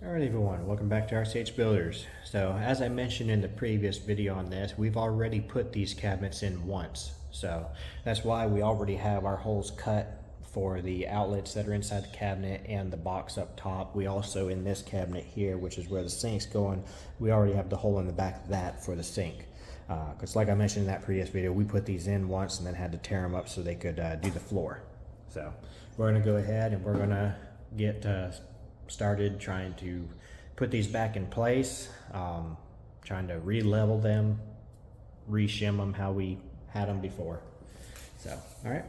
Alright everyone, welcome back to RCH Builders. So as I mentioned in the previous video on this, we've already put these cabinets in once. So that's why we already have our holes cut for the outlets that are inside the cabinet and the box up top. We also, in this cabinet here, which is where the sink's going, we already have the hole in the back of that for the sink. Because like I mentioned in that previous video, we put these in once and then had to tear them up so they could do the floor. So we're going to go ahead and we're going to get started trying to put these back in place, trying to re-level them, re-shim them how we had them before. So, all right.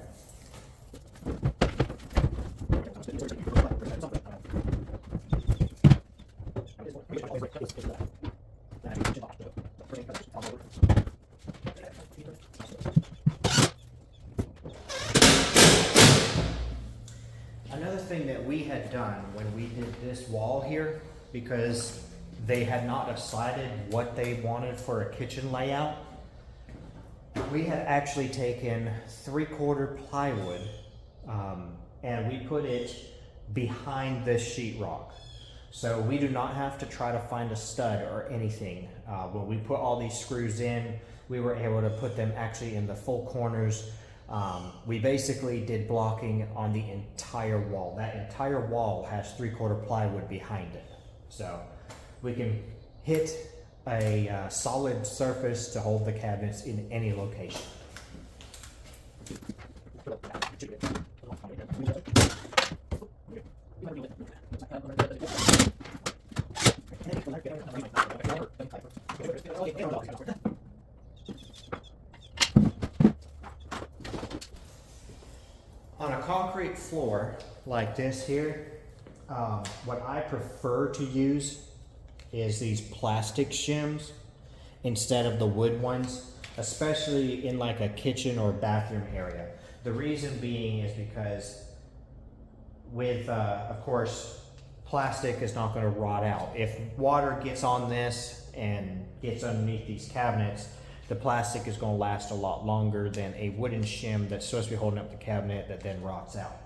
Another thing that we had done when we did this wall here, because they had not decided what they wanted for a kitchen layout, we had actually taken 3/4 plywood and we put it behind this sheetrock. So we do not have to try to find a stud or anything. When we put all these screws in, we were able to put them actually in the full corners. We basically did blocking on the entire wall. That entire wall has 3/4 plywood behind it. So we can hit a solid surface to hold the cabinets in any location. On a concrete floor like this here, what I prefer to use is these plastic shims instead of the wood ones, especially in like a kitchen or bathroom area. The reason being is because with, of course, plastic is not going to rot out. If water gets on this and gets underneath these cabinets, the plastic is going to last a lot longer than a wooden shim that's supposed to be holding up the cabinet that then rots out.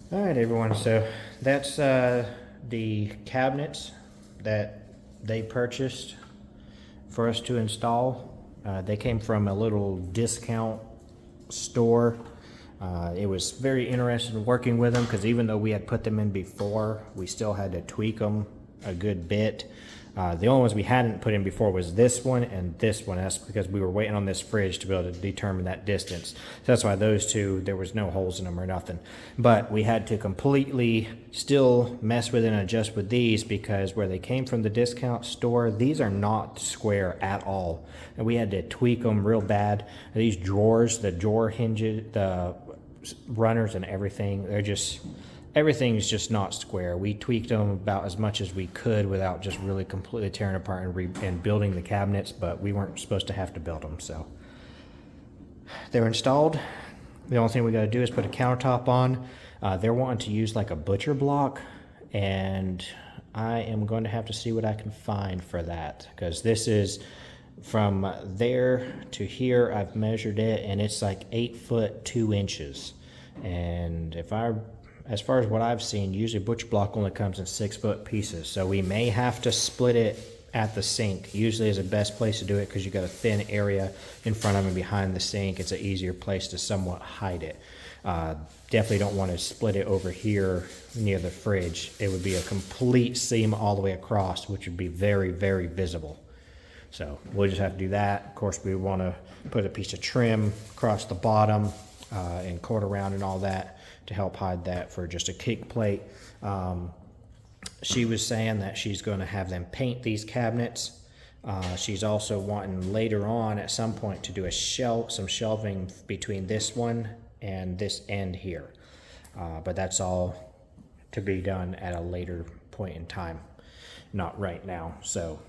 All right, everyone, so that's the cabinets that they purchased for us to install. They came from a little discount store. It was very interested in working with them because even though we had put them in before, we still had to tweak them a good bit. The only ones we hadn't put in before was this one and this one. That's because we were waiting on this fridge to be able to determine that distance. So that's why those two, there was no holes in them or nothing. But we had to completely still mess with it and adjust with these because where they came from the discount store, these are not square at all. And we had to tweak them real bad. And these drawers, the drawer hinges, the runners and everything, they're just... everything's just not square. We tweaked them about as much as we could without just really completely tearing apart and building the cabinets, but we weren't supposed to have to build them, so. They're installed. The only thing we gotta do is put a countertop on. They're wanting to use like a butcher block, and I am going to have to see what I can find for that, because this is from there to here. I've measured it, and it's like 8 foot 2 inches. And as far as what I've seen, usually butcher block only comes in 6 foot pieces. So we may have to split it at the sink. Usually is the best place to do it because you got a thin area in front of and behind the sink. It's an easier place to somewhat hide it. Definitely don't want to split it over here near the fridge. It would be a complete seam all the way across, which would be very, very visible. So we'll just have to do that. Of course, we want to put a piece of trim across the bottom and cord around and all that to help hide that for just a kick plate. She was saying that she's going to have them paint these cabinets. She's also wanting later on at some point to do some shelving between this one and this end here. But that's all to be done at a later point in time, not right now. So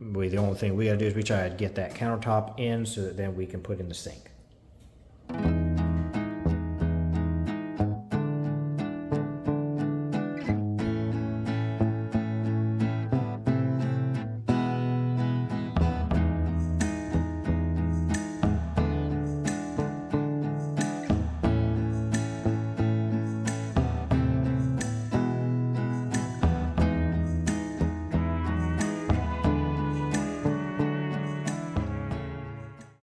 the only thing we gotta do is we try to get that countertop in so that then we can put in the sink.